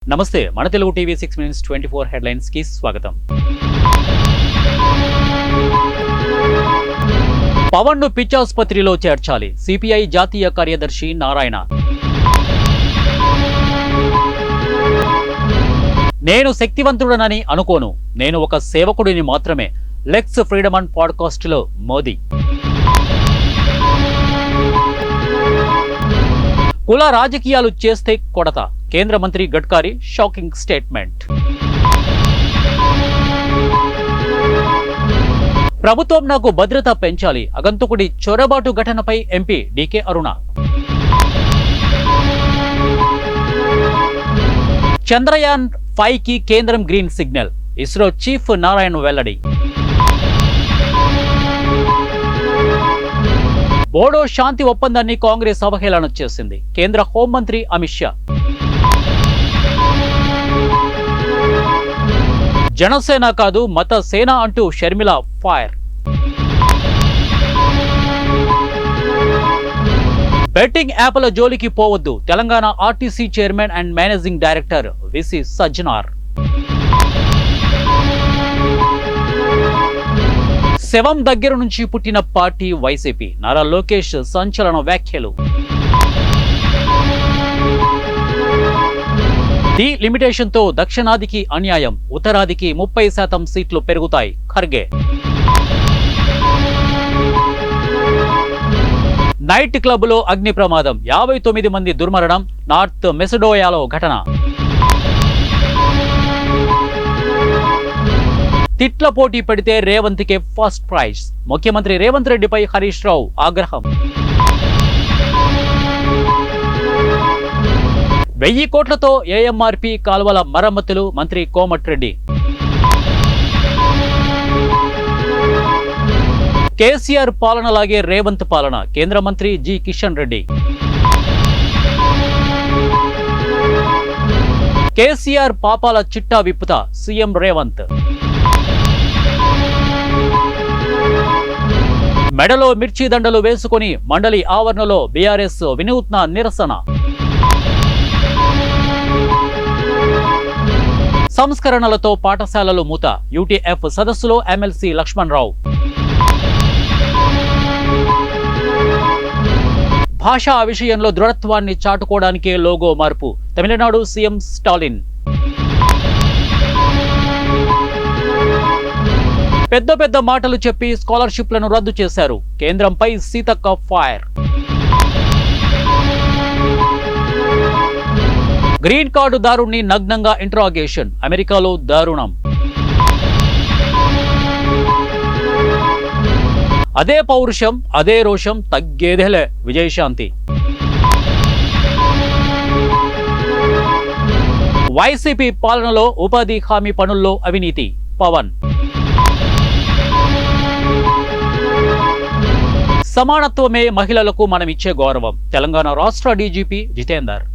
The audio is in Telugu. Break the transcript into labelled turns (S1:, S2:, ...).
S1: నమస్తే మన తెలుగు టీవీ 6 మినిట్స్ 24 హెడ్లైన్స్ కి స్వాగతం. పవన్ ను పిచ్చాసుపత్రిలో చేర్చాలి. సిపిఐ జాతీయ కార్యదర్శి నారాయణ. నేను శక్తివంతుడనని అనుకోను, నేను ఒక సేవకుడిని మాత్రమే. లెక్స్ ఫ్రీడమన్ పాడ్కాస్ట్ లో మోదీ. కుల రాజకీయాలు చేస్తే కొడత. కేంద్ర మంత్రి గడ్కరీ షాకింగ్ స్టేట్మెంట్. ప్రభుత్వం నాకు భద్రత పెంచాలి. అగంతకుడి చొరబాటు ఘటనపై ఎంపీ డీకే అరుణ. చంద్రయాన్ 5 కి కేంద్రం green signal. ISRO chief Narayana వెల్లడి. బోడో శాంతి ఒప్పందాన్ని కాంగ్రెస్ అవహేళన చేసింది. కేంద్ర హోంమంత్రి అమిత్ షా. జనసేన కాదు మత సేన అంటూ షర్మిల ఫైర్. బెట్టింగ్ యాప్ల జోలికి పోవద్దు. Telangana RTC chairman and managing director VC Sajjanar. శవం దగ్గర నుంచి పుట్టిన పార్టీ వైసీపీ. నారా లోకేష్ సంచలన వ్యాఖ్యలు. డి లిమిటేషన్ తో దక్షిణాదికి అన్యాయం, ఉత్తరాదికి 30% సీట్లు పెరుగుతాయి. ఖర్గే. నైట్ క్లబ్ లో అగ్ని ప్రమాదం, 59 మంది దుర్మరణం. నార్త్ మెసడోయాలో ఘటన. తిట్ల పోటీ పెడితే రేవంత్ కే ఫస్ట్ ప్రైజ్. ముఖ్యమంత్రి రేవంత్ రెడ్డిపై హరీష్ రావు ఆగ్రహం. 1000 కోట్లతో ఏఎంఆర్పి కాల్వల మరమ్మతులు. మంత్రి కోమటిరెడ్డి. కేసీఆర్ పాలనలాగే రేవంత్ పాలన. కేంద్ర మంత్రి జి కిషన్ రెడ్డి. కేసీఆర్ పాపాల చిట్టా విప్పుతా సీఎం రేవంత్. మెడలో మిర్చి దండలు వేసుకుని మండలి ఆవరణలో బీఆర్ఎస్ వినూత్న నిరసన. సంస్కరణలతో పాఠశాలలు మూత. యూటీఎఫ్ సదస్సులో ఎమ్మెల్సీ లక్ష్మణ్ రావు. భాషా విషయంలో దృఢత్వాన్ని చాటుకోవడానికే లోగో మార్పు. తమిళనాడు సీఎం స్టాలిన్. పెద్ద పెద్ద మాటలు చెప్పి స్కాలర్షిప్లను రద్దు చేశారు. కేంద్రంపై సీతక్క ఫైర్. గ్రీన్ కార్డు దారుణ్ణి నగ్నంగా ఇంట్రాగేషన్. అమెరికాలో దారుణం. అదే పౌరుషం, అదే రోషం, తగ్గేదేలే. విజయశాంతి. వైసీపీ పాలనలో ఉపాధి హామీ పనుల్లో అవినీతి. పవన్. సమానత్వమే మహిళలకు మనమిచ్చే గౌరవం. తెలంగాణ రాష్ట్ర డీజీపీ జితేందర్.